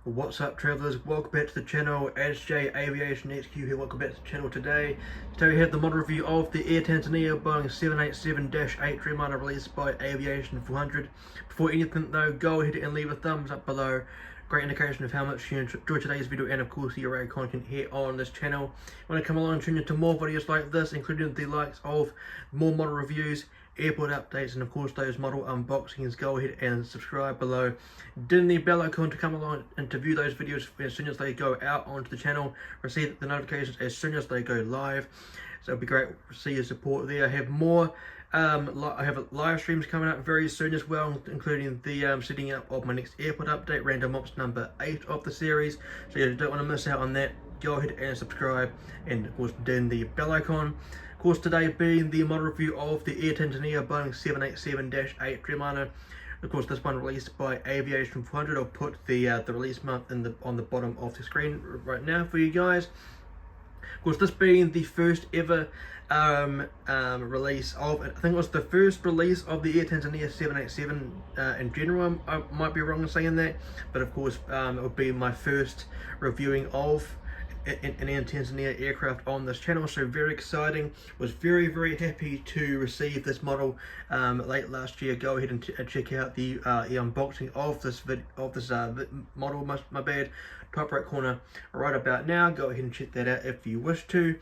What's up, travelers? Welcome back to the channel. SJ Aviation HQ here. Welcome back to the channel today. Today we have the model review of the Air Tanzania Boeing 787-8 Dreamliner released by Aviation400. Before anything though, go ahead and leave a thumbs up below. Great indication of how much you enjoy today's video and of course the array of content here on this channel. Want to come along and tune into more videos like this, including the likes of more model reviews, airport updates, and of course those model unboxings. Go ahead and subscribe below. Din the bell icon to come along and to view those videos as soon as they go out onto the channel. Receive the notifications as soon as they go live. So it'll be great to see your support there. I have more I have live streams coming up very soon as well, including the setting up of my next airport update, random ops number 8 of the series. So you don't want to miss out on that. Go ahead and subscribe, and of course din the bell icon. Of course, today being the model review of the Air Tanzania Boeing 787-8 Dreamliner. Of course, this one released by Aviation400. I'll put the release month on the bottom of the screen right now for you guys. Of course, this being the first ever release of, I think it was the first release of the Air Tanzania 787 in general. I might be wrong in saying that, but of course it would be my first reviewing of an Air Tanzania aircraft on this channel, so very exciting. Was very happy to receive this model late last year. Go ahead and check out the unboxing of this model. My bad, top right corner right about now. Go ahead and check that out if you wish to.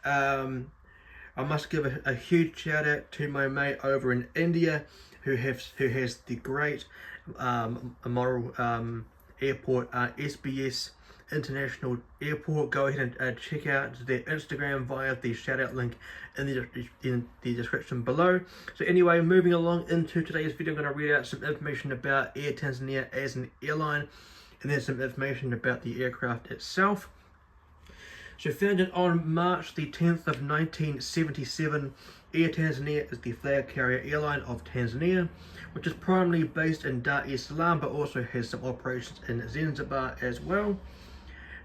I must give a huge shout out to my mate over in India who has the great model airport, SBS International Airport. Go ahead and check out their Instagram via the shout out link in the description below. So anyway, moving along into today's video, I'm going to read out some information about Air Tanzania as an airline, and then some information about the aircraft itself. So founded on March the 10th of 1977, Air Tanzania is the flag carrier airline of Tanzania, which is primarily based in Dar es Salaam but also has some operations in Zanzibar as well,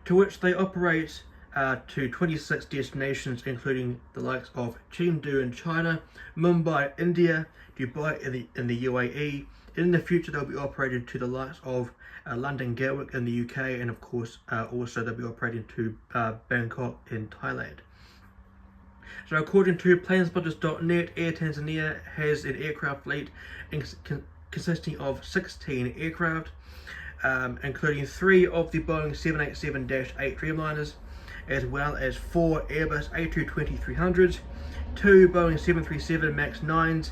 to which they operate to 26 destinations, including the likes of Chengdu in China, Mumbai, India, Dubai in the UAE. In the future, they'll be operating to the likes of London Gatwick in the UK, and of course also they'll be operating to Bangkok in Thailand. So according to planespotters.net, Air Tanzania has an aircraft fleet consisting of 16 aircraft, including 3 of the Boeing 787-8 Dreamliners, as well as 4 Airbus A220-300s, 2 Boeing 737 MAX 9s,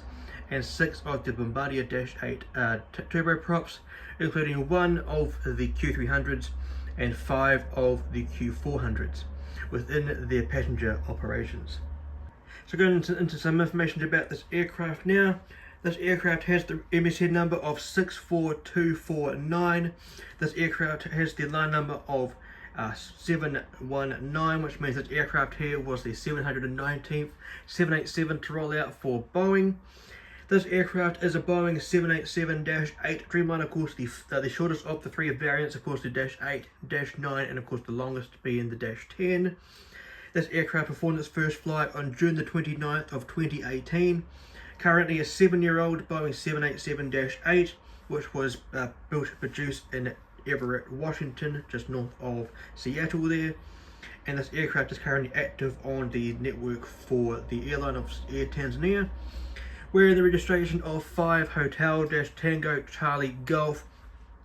and 6 of the Bombardier Dash 8 turboprops, including 1 of the Q300s and 5 of the Q400s within their passenger operations. So going into some information about this aircraft now. This aircraft has the MSN number of 64249. This aircraft has the line number of 719, which means this aircraft here was the 719th 787 to roll out for Boeing. This aircraft is a Boeing 787-8 Dreamliner, of course the shortest of the 3 variants, of course the Dash 8, Dash 9, and of course the longest being the Dash 10. This aircraft performed its first flight on June the 29th of 2018. Currently a 7-year-old Boeing 787-8, which was built and produced in Everett, Washington, just north of Seattle there. And this aircraft is currently active on the network for the airline of Air Tanzania, wearing the registration of 5 Hotel Tango Charlie Golf.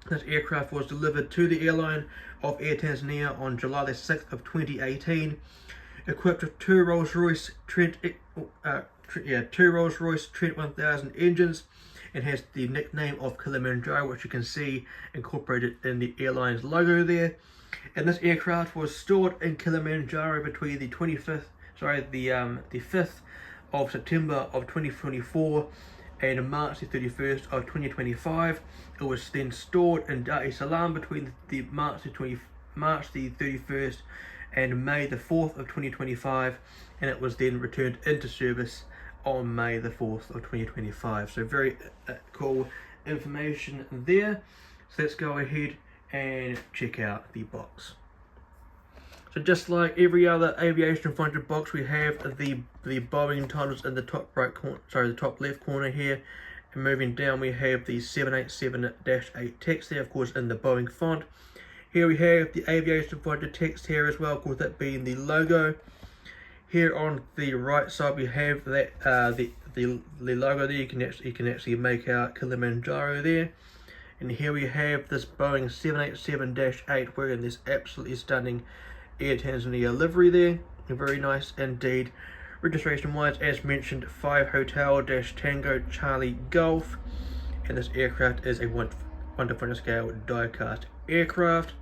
This aircraft was delivered to the airline of Air Tanzania on July the 6th of 2018, equipped with 2 Rolls-Royce Trent 1000 engines, and has the nickname of Kilimanjaro, which you can see incorporated in the airline's logo there. And this aircraft was stored in Kilimanjaro between the 5th of September of 2024 and March the 31st of 2025. It was then stored in Dar es Salaam between the March the 31st and May the 4th of 2025, and it was then returned into service on May the 4th of 2025. So very cool information there. So let's go ahead and check out the box. So just like every other Aviation400 box, we have the Boeing titles in the top right corner, the top left corner here, Moving down, we have the 787-8 text there, of course, in the Boeing font. Here we have the Aviation400 text here as well, of course that being the logo. Here on the right side we have that the logo there. You can actually make out Kilimanjaro there. And here we have this Boeing 787-8 wearing this absolutely stunning Air Tanzania livery there. Very nice indeed. Registration wise, as mentioned, 5 Hotel Tango Charlie Golf. And this aircraft is a 1:1 scale die-cast aircraft.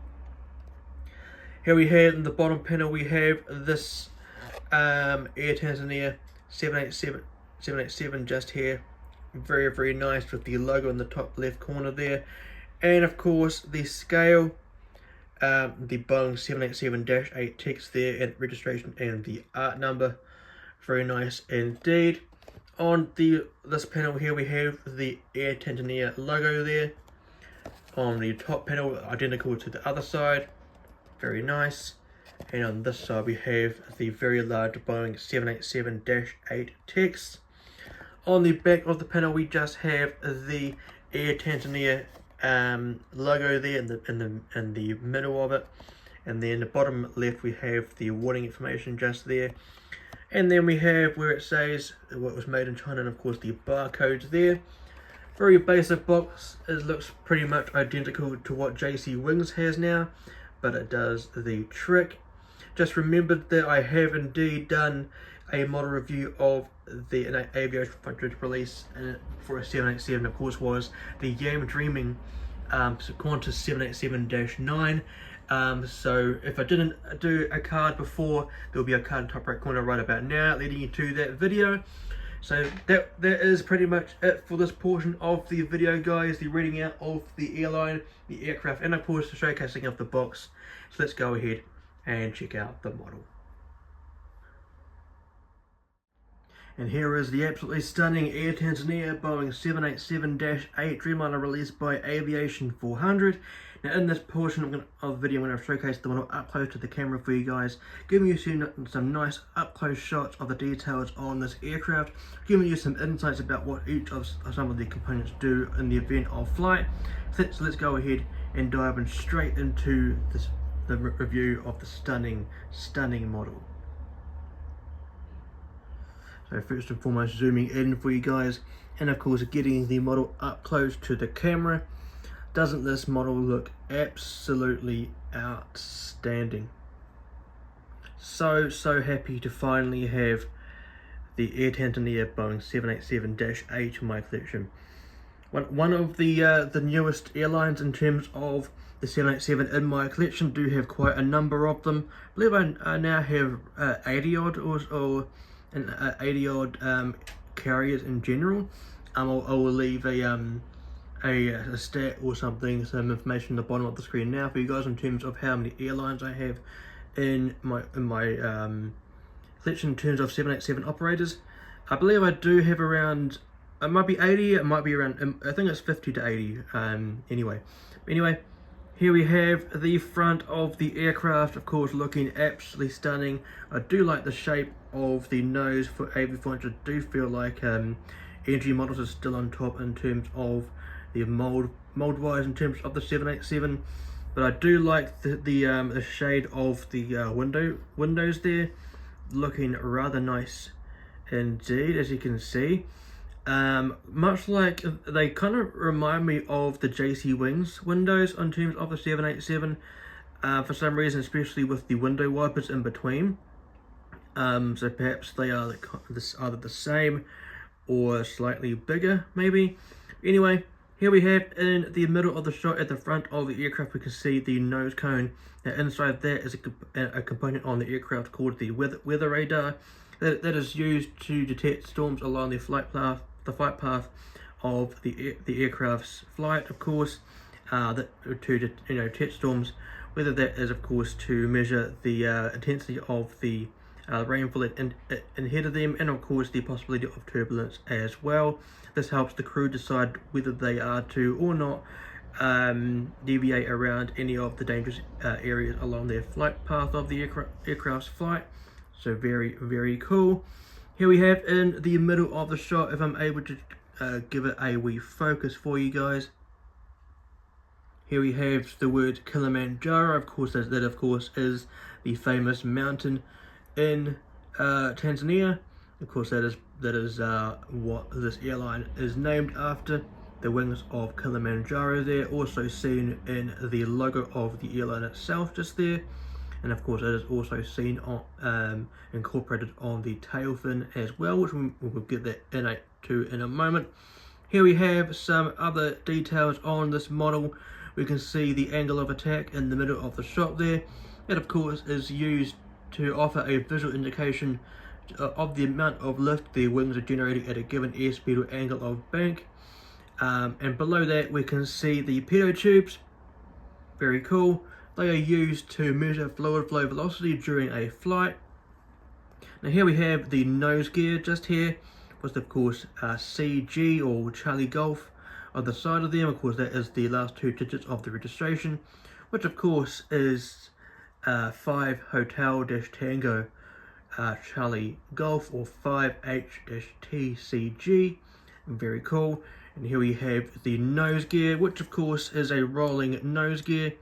Here we have in the bottom panel we have this Air Tanzania 787 just here. Very nice with the logo in the top left corner there. And of course the scale, the Boeing 787-8 text there, and registration and the art number. Very nice indeed. On this panel here we have the Air Tanzania logo there. On the top panel, identical to the other side. Very nice. And on this side we have the very large Boeing 787-8 text. On the back of the panel we just have the Air Tanzania logo there in the middle of it. And then the bottom left we have the awarding information just there. And then we have where it says what was made in China, and of course the barcodes there. Very basic box. It looks pretty much identical to what JC Wings has now, but it does the trick. Just remembered that I have indeed done a model review of the Aviation400 release for a 787, of course, was the Yam Dreaming Qantas 787-9. So if I didn't do a card before, there'll be a card in the top right corner right about now leading you to that video. So that is pretty much it for this portion of the video, guys. The reading out of the airline, the aircraft, and of course the showcasing of the box. So let's go ahead and check out the model. And here is the absolutely stunning Air Tanzania Boeing 787-8 Dreamliner released by Aviation400. Now in this portion of the video I'm going to showcase the model up close to the camera for you guys, giving you some nice up close shots of the details on this aircraft, giving you some insights about what each of some of the components do in the event of flight. So let's go ahead and dive in straight into the review of the stunning model. So first and foremost, zooming in for you guys, and of course getting the model up close to the camera. Doesn't this model look absolutely outstanding? So happy to finally have the Air Tanzania Boeing 787-8 in my collection. One of the newest airlines in terms of the 787 in my collection. Do have quite a number of them. I believe I now have 80 odd or 80 odd carriers in general. I will leave a stat or something, some information on the bottom of the screen now for you guys in terms of how many airlines I have in my collection in terms of 787 operators. I believe I do have around, it might be 80, it might be around, I think it's 50 to 80 anyway, here we have the front of the aircraft, of course looking absolutely stunning. I do like the shape of the nose for Aviation400. I do feel like NG models are still on top in terms of the mold wise in terms of the 787, but I do like the shade of the windows there, looking rather nice indeed, as you can see. Much like they kind of remind me of the JC Wings windows in terms of the 787 for some reason, especially with the window wipers in between. So perhaps they are either the same or slightly bigger maybe. Anyway, here we have in the middle of the shot at the front of the aircraft, we can see the nose cone. Now inside that is a component on the aircraft called the weather radar that is used to detect storms along the flight path of the aircraft's flight, of course, to detect storms, whether that is of course to measure the intensity of the rainfall ahead of them, and of course the possibility of turbulence as well. This helps the crew decide whether they are to or not deviate around any of the dangerous areas along their flight path of the aircraft's flight. So very cool. Here we have in the middle of the shot, if I'm able to give it a wee focus for you guys, Here we have the word Kilimanjaro. Of course, that of course is the famous mountain in Tanzania. Of course, that is what this airline is named after. The wings of Kilimanjaro there, also seen in the logo of the airline itself just there. And of course, it is also seen on incorporated on the tail fin as well, which we'll get that in a moment. Here we have some other details on this model. We can see the angle of attack in the middle of the shot there. That of course is used to offer a visual indication of the amount of lift the wings are generating at a given airspeed or angle of bank. And below that we can see the pitot tubes. Very cool. They are used to measure fluid flow velocity during a flight. Now here we have the nose gear just here, with of course CG or Charlie Golf on the side of them. Of course that is the last two digits of the registration, which of course is 5 Hotel-Tango Charlie Golf, or 5H-TCG. Very cool. And here we have the nose gear, which of course is a rolling nose gear,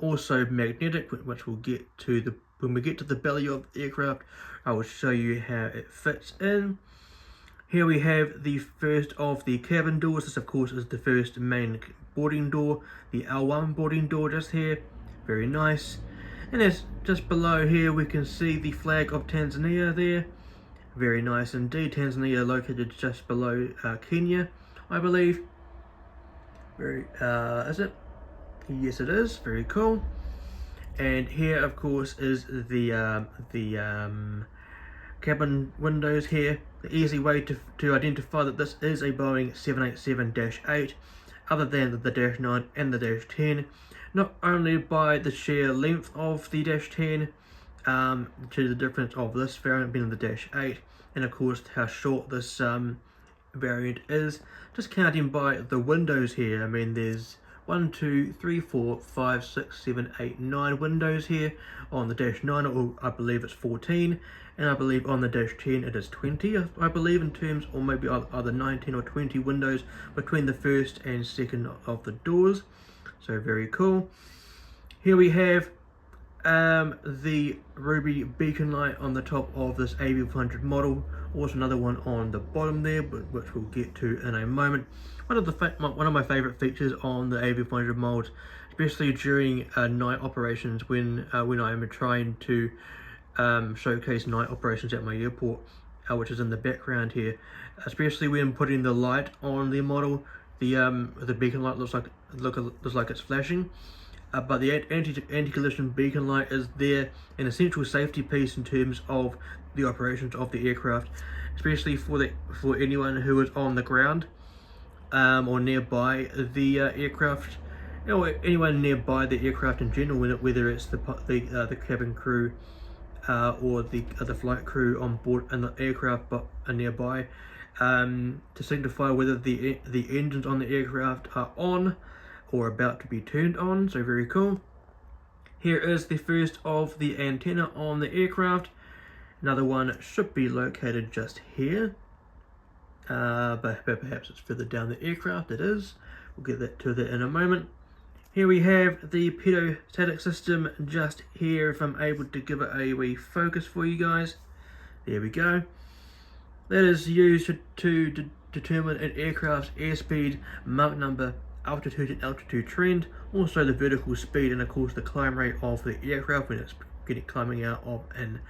also magnetic, which we'll get to when we get to the belly of the aircraft. I will show you how it fits in. Here we have the first of the cabin doors. This of course is the first main boarding door, the L1 boarding door just here. Very nice. And as just below here we can see the flag of Tanzania there. Very nice indeed. Tanzania located just below Kenya, I believe. Is it? Yes, it is. Very cool. And here, of course, is the cabin windows here. The easy way to identify that this is a Boeing 787-8, other than the Dash 9 and the Dash 10, not only by the sheer length of the Dash 10, to the difference of this variant being the Dash 8, and of course how short this variant is. Just counting by the windows here, I mean there's 1, 2, 3, 4, 5, 6, 7, 8, 9 windows here. On the Dash 9, or I believe it's 14, and I believe on the Dash 10 it is 20, I believe, in terms, or maybe either 19 or 20 windows between the first and second of the doors. So very cool. Here we have the ruby beacon light on the top of this Aviation400 model. Also another one on the bottom there, which we'll get to in a moment. One of my favorite features on the Aviation400 molds, especially during night operations, when I am trying to showcase night operations at my airport, which is in the background here, especially when putting the light on the model. The beacon light looks like it's flashing. But the anti-collision beacon light is there, an essential safety piece in terms of the operations of the aircraft, especially for anyone who is on the ground or nearby the aircraft, or anyone nearby the aircraft in general, whether it's the cabin crew or the flight crew on board in the aircraft but are nearby, to signify whether the engines on the aircraft are on or about to be turned on. So very cool. Here is the first of the antenna on the aircraft. Another one should be located just here, but perhaps it's further down the aircraft. It is. We'll get to that in a moment. Here we have the pedostatic system just here, if I'm able to give it a wee focus for you guys. There we go. That is used to determine an aircraft's airspeed, Mach number, altitude and altitude trend, also the vertical speed, and of course the climb rate of the aircraft when it's climbing out of an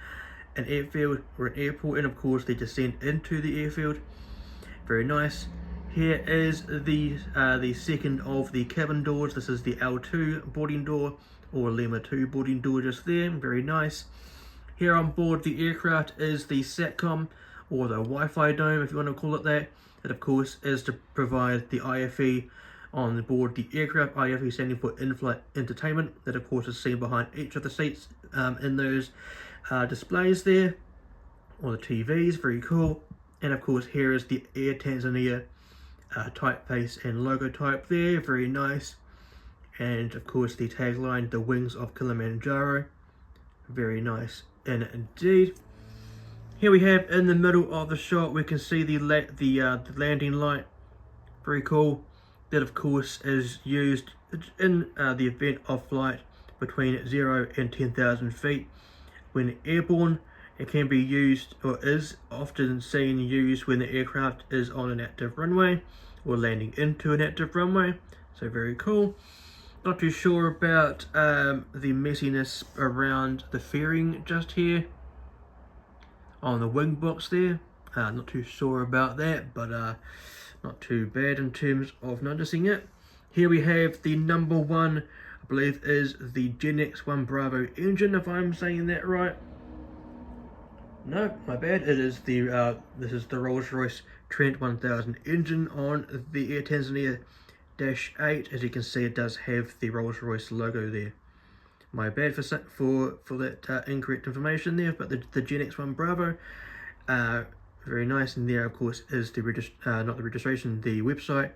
airfield or an airport, and of course the descent into the airfield. Very nice. Here is the second of the cabin doors. This is the L2 boarding door, or Lima 2 boarding door just there. Very nice. Here on board the aircraft is the SATCOM, or the Wi-Fi dome if you want to call it that. It of course is to provide the IFE on board the aircraft, IFE standing for in-flight entertainment. That of course is seen behind each of the seats in those displays there, or the TVs. Very cool. And of course here is the Air Tanzania typeface and logo type there. Very nice. And of course the tagline, the wings of Kilimanjaro. Very nice indeed. Here we have in the middle of the shot, we can see the landing light. Very cool. That of course is used in the event of flight between 0 and 10,000 feet. When airborne, it can be used, or is often seen used, when the aircraft is on an active runway or landing into an active runway. So very cool. Not too sure about the messiness around the fairing just here on the wing box there. Not too sure about that, but not too bad in terms of noticing it. Here we have the number one, I believe is the Gen X1 Bravo engine, if I'm saying that right. No, my bad. It is the this is the Rolls-Royce Trent 1000 engine on the Air Tanzania -8. As you can see, it does have the Rolls-Royce logo there. My bad for that incorrect information there. But the Gen X1 Bravo, very nice. And there, of course, is the not the registration, the website,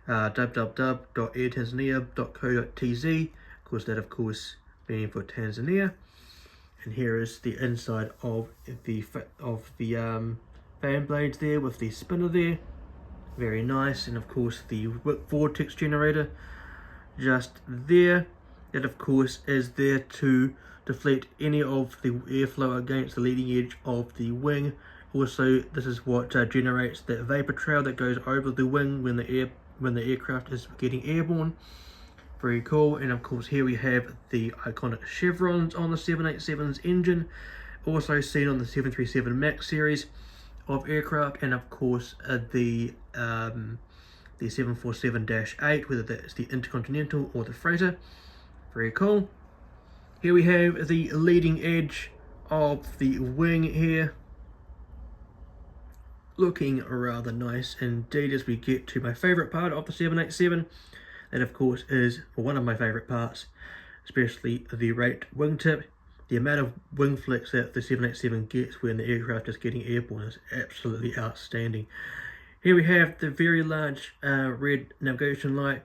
www.airtanzania.co.tz. Of course, that of course being for Tanzania. And here is the inside of the fan blades there with the spinner there. Very nice. And of course the vortex generator just there. That of course is there to deflect any of the airflow against the leading edge of the wing. Also, this is what generates that vapor trail that goes over the wing when the aircraft is getting airborne. Very cool. And of course here we have the iconic chevrons on the 787's engine, also seen on the 737 MAX series of aircraft, and of course the 747-8, whether that's the Intercontinental or the Freighter. Very cool. Here we have the leading edge of the wing here, looking rather nice indeed as we get to my favourite part of the 787. That of course is one of my favourite parts, especially the raked wingtip. The amount of wing flex that the 787 gets when the aircraft is getting airborne is absolutely outstanding. Here we have the very large red navigation light.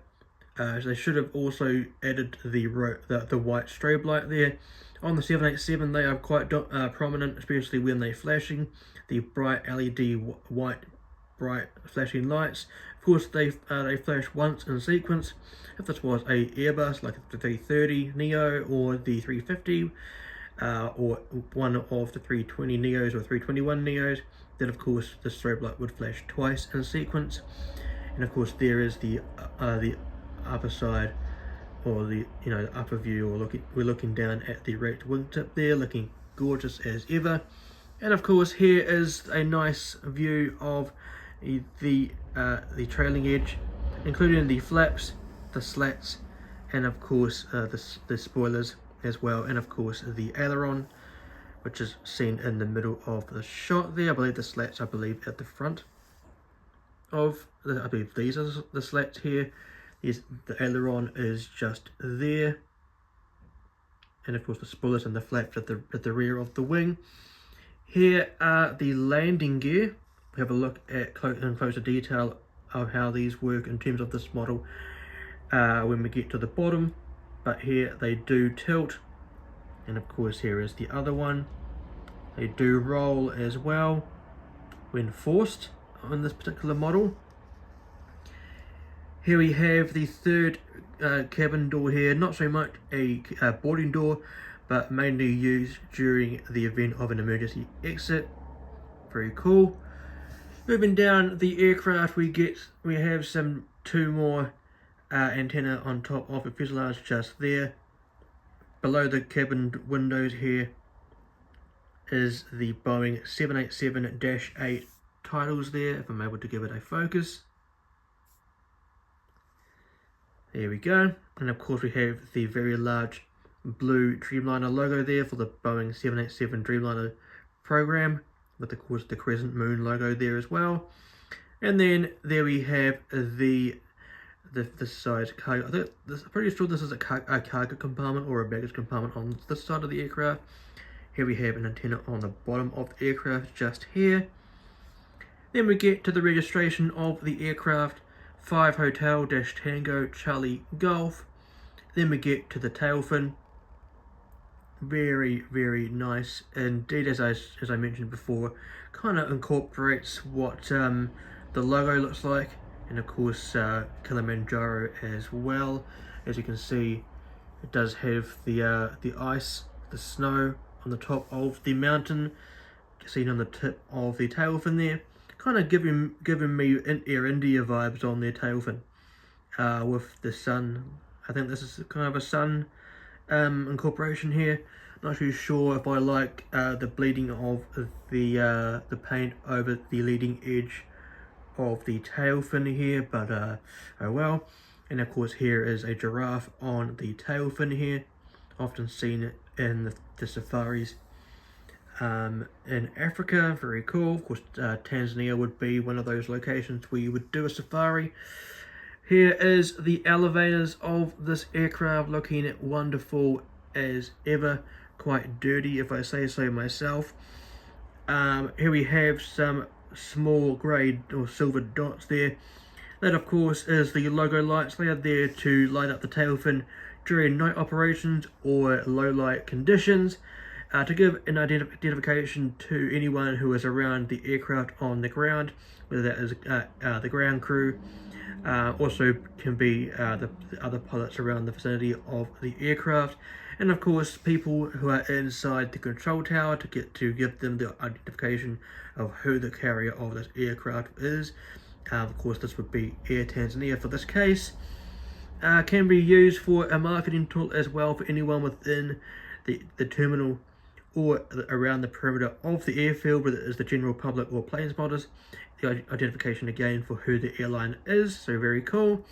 They should have also added the white strobe light there. On the 787 they are quite prominent, especially when they're flashing. The bright LED bright flashing lights. Of course they flash once in sequence. If this was a Airbus like the 330 Neo or the 350 or one of the 320 Neos or 321 Neos, then of course the strobe light would flash twice in sequence. And of course there is the upper side, or the the upper view, or we're looking down at the raked wingtip there, looking gorgeous as ever. And of course here is a nice view of the trailing edge, including the flaps, the slats, and of course the spoilers as well, and of course the aileron, which is seen in the middle of the shot there. I believe the slats, at the front of I believe these are the slats here. Yes, the aileron is just there, and of course the spoilers and the flaps at the rear of the wing. Here are the landing gear. We have a look at in closer detail of how these work in terms of this model when we get to the bottom. But here they do tilt, and of course here is the other one. They do roll as well when forced on this particular model. Here we have the third cabin door here, not so much a boarding door, but mainly used during the event of an emergency exit. Very cool. Moving down the aircraft, we have two more antenna on top of the fuselage just there. Below the cabin windows here is the Boeing 787-8 titles there, if I'm able to give it a focus. There we go. And of course we have the very large blue Dreamliner logo there for the Boeing 787 Dreamliner program, with of course the crescent moon logo there as well. And then there we have the side cargo. I'm pretty sure this is a cargo compartment or a baggage compartment on this side of the aircraft. Here we have an antenna on the bottom of the aircraft just here. Then we get to the registration of the aircraft, 5 Hotel Tango Charlie Golf. Then we get to the tail fin. Very, very nice indeed, as I mentioned before. Kind of incorporates what the logo looks like, and of course Kilimanjaro as well. As you can see, it does have the ice, the snow on the top of the mountain, seen on the tip of the tail fin there, kind of giving me Air India vibes on their tail fin, with the sun. I think this is kind of a sun incorporation here. Not too sure if I like the bleeding of the paint over the leading edge of the tail fin here, but oh well. And of course here is a giraffe on the tail fin here, often seen in the safaris in Africa. Very cool. Of course Tanzania would be one of those locations where you would do a safari. Here is the elevators of this aircraft, looking wonderful as ever, quite dirty if I say so myself. Here we have some small grey or silver dots there. That of course is the logo lights. They are there to light up the tail fin during night operations or low light conditions, to give an identification to anyone who is around the aircraft on the ground, whether that is the ground crew, also can be the other pilots around the vicinity of the aircraft, and of course people who are inside the control tower to give them the identification of who the carrier of this aircraft is. Of course this would be Air Tanzania for this case. Can be used for a marketing tool as well for anyone within the terminal or around the perimeter of the airfield, whether it is the general public or plane spotters. The identification again for who the airline is, so very cool.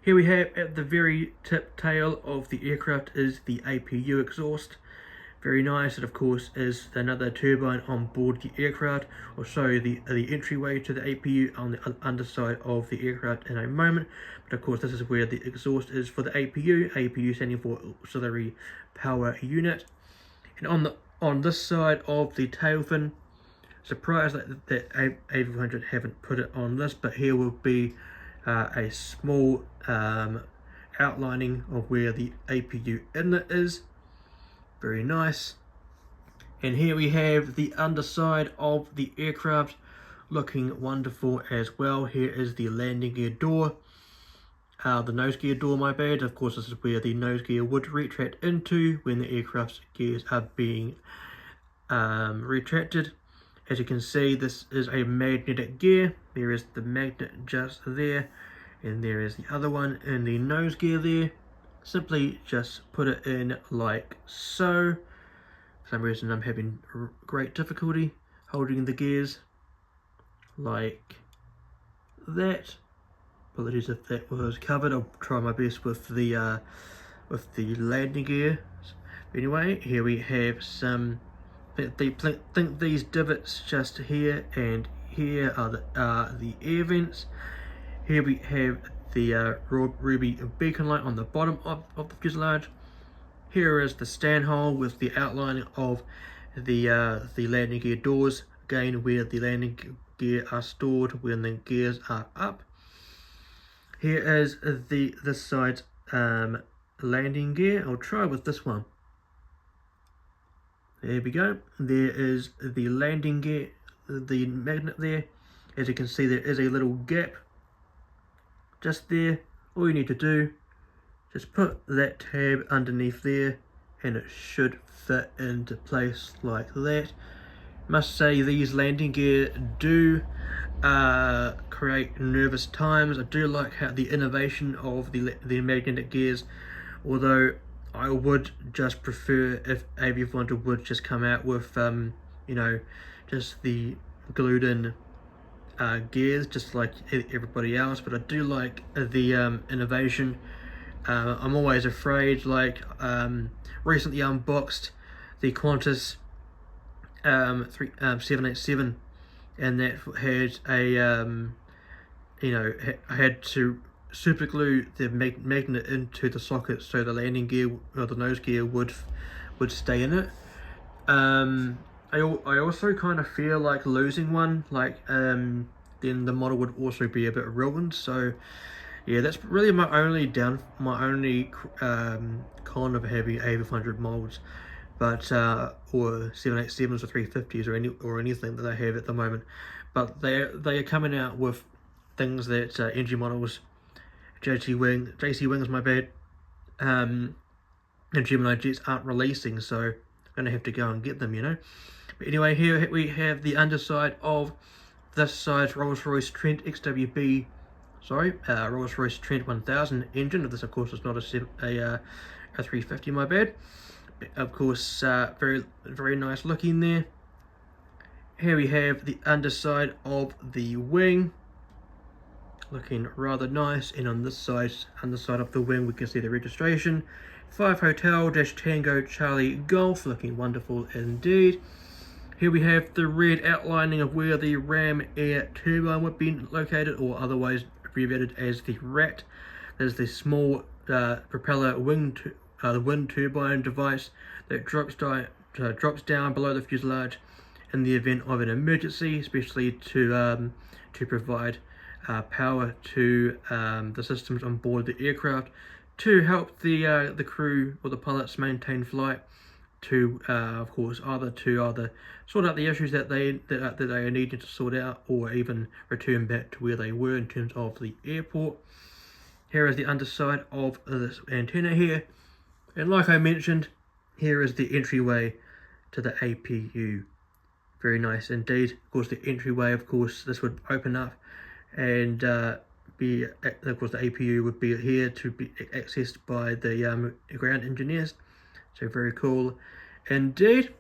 Here we have at the very tip tail of the aircraft is the APU exhaust. Very nice. It of course is another turbine on board the aircraft. I'll show you the entryway to the APU on the underside of the aircraft in a moment. But of course this is where the exhaust is for the APU. APU standing for Auxiliary Power Unit. And on this side of the tail fin, surprised that Aviation400 haven't put it on this, but here will be a small outlining of where the APU inlet is. Very nice. And here we have the underside of the aircraft, looking wonderful as well. Here is the landing gear door, the nose gear door, my bad. Of course this is where the nose gear would retract into when the aircraft's gears are being retracted. As you can see, this is a magnetic gear. There is the magnet just there, and there is the other one in the nose gear there. Simply just put it in like so. For some reason I'm having great difficulty holding the gears like that. Apologies if that was covered. I'll try my best with the landing gear. Anyway, here we have some. Think these divots just here and here are the air vents. Here we have the ruby beacon light on the bottom of the fuselage. Here is the stand hole with the outline of the landing gear doors, again where the landing gear are stored when the gears are up. Here is this side's landing gear. I'll try with this one. There we go. There is the landing gear, the magnet there. As you can see, there is a little gap just there. All you need to do, just put that tab underneath there and it should fit into place like that. Must say these landing gear do create nervous times. I do like how the innovation of the magnetic gears, although I would just prefer if Aviation400 would just come out with you know, just the glued in gears just like everybody else. But I do like the innovation. I'm always afraid, like recently unboxed the Qantas 787, and that had a you know, I had to super glue the magnet into the socket so the landing gear or the nose gear would stay in it. I also kind of feel like losing one, like then the model would also be a bit ruined. So yeah, that's really my only con of having Aviation400 molds, but or 787s or 350s or anything that I have at the moment. But they are coming out with things that NG models, JC Wings, my bad, the Dreamliner jets aren't releasing, so I'm going to have to go and get them, you know. But anyway, here we have the underside of this size Rolls-Royce Trent XWB, Rolls-Royce Trent 1000 engine. This, of course, is not a 350, my bad. But of course, very nice looking there. Here we have the underside of the wing, looking rather nice, and on this side, underside of the wing, we can see the registration, 5 Hotel Tango Charlie Golf, looking wonderful indeed. Here we have the red outlining of where the ram air turbine would be located, or otherwise abbreviated as the RAT. There's the small propeller wind turbine device that drops down below the fuselage in the event of an emergency, especially to provide power to the systems on board the aircraft to help the crew or the pilots maintain flight, to of course either sort out the issues that they are needing to sort out, or even return back to where they were in terms of the airport. Here is the underside of this antenna here, and like I mentioned, here is the entryway to the APU. Very nice indeed. Of course, the entryway, of course, this would open up, and of course the APU would be here to be accessed by the ground engineers. So very cool indeed.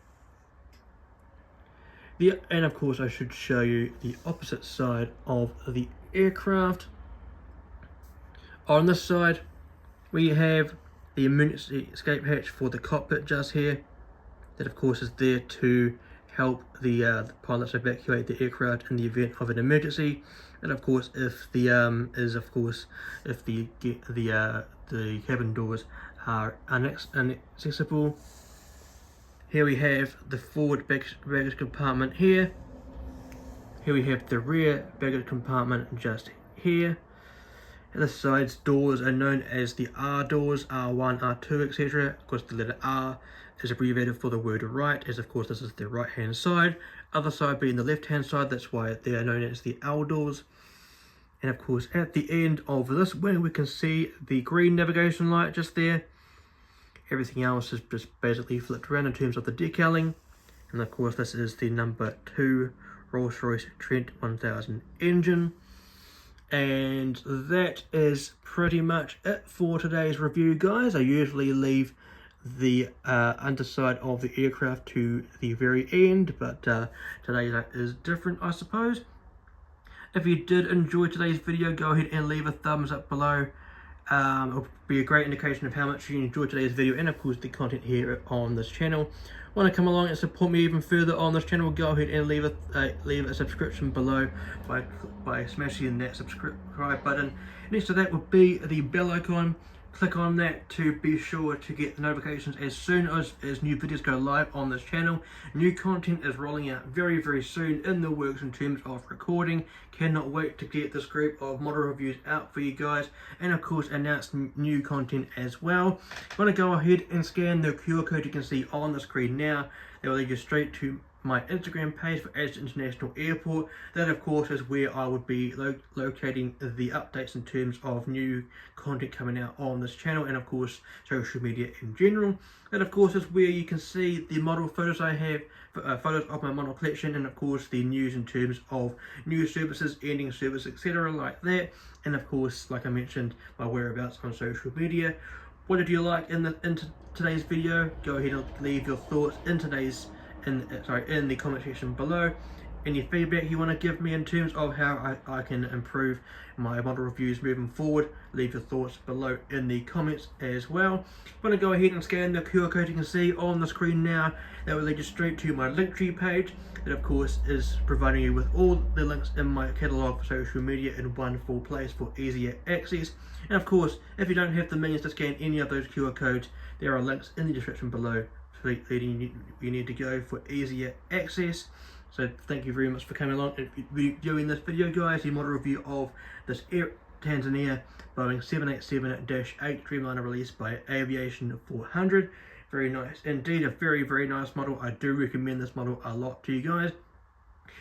And of course I should show you the opposite side of the aircraft. On this side we have the emergency escape hatch for the cockpit just here. That of course is there to help the pilots evacuate the aircraft in the event of an emergency. And of course if the cabin doors are inaccessible. Here we have the forward baggage compartment here. Here we have the rear baggage compartment just here. And the side's doors are known as the R doors, R1, R2, etc. Of course the letter R is abbreviated for the word right, as of course this is the right hand side. Other side being the left hand side, that's why they are known as the L doors. And of course at the end of this wing we can see the green navigation light just there. Everything else is just basically flipped around in terms of the decaling. And of course this is the number 2 Rolls-Royce Trent 1000 engine. And that is pretty much it for today's review, guys. I usually leave the underside of the aircraft to the very end, but today is different, I suppose. If you did enjoy today's video, go ahead and leave a thumbs up below. It'll be a great indication of how much you enjoyed today's video, and of course the content here on this channel. Want to come along and support me even further on this channel, go ahead and leave a subscription below by smashing that subscribe button. Next to that would be the bell icon. Click on that to be sure to get the notifications as soon as new videos go live on this channel. New content is rolling out very soon, in the works in terms of recording. Cannot wait to get this group of model reviews out for you guys, and of course announce new content as well. If you want to go ahead and scan the QR code you can see on the screen now, that will lead you straight to my Instagram page for Edge International Airport. That of course is where I would be locating the updates in terms of new content coming out on this channel, and of course social media in general. That of course is where you can see the model photos I have, photos of my model collection, and of course the news in terms of new services, ending service, etc. like that. And of course, like I mentioned, my whereabouts on social media. What did you like in today's video? Go ahead and leave your thoughts in the comment section below. Any feedback you want to give me in terms of how I can improve my model reviews moving forward, leave your thoughts below in the comments as well. I'm going to go ahead and scan the QR code you can see on the screen now. That will lead you straight to my Linktree page. That of course is providing you with all the links in my catalogue for social media in one full place for easier access. And of course, if you don't have the means to scan any of those QR codes, there are links in the description below leading you need to go for easier access. So thank you very much for coming along and viewing this video, guys. The model review of this Air Tanzania Boeing 787-8 Dreamliner released by Aviation400. Very nice indeed, a very nice model. I do recommend this model a lot to you guys.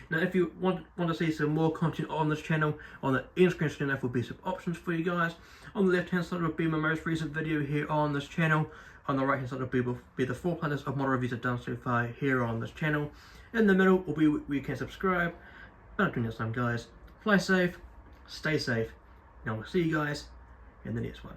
Now, if you want to see some more content on this channel, on the end screen soon enough will be some options for you guys. On the left hand side will be my most recent video here on this channel. On the right hand side will be the 4 playlist of model reviews I've done so far here on this channel. In the middle will be where you can subscribe. But until next time, guys, fly safe, stay safe, and I will see you guys in the next one.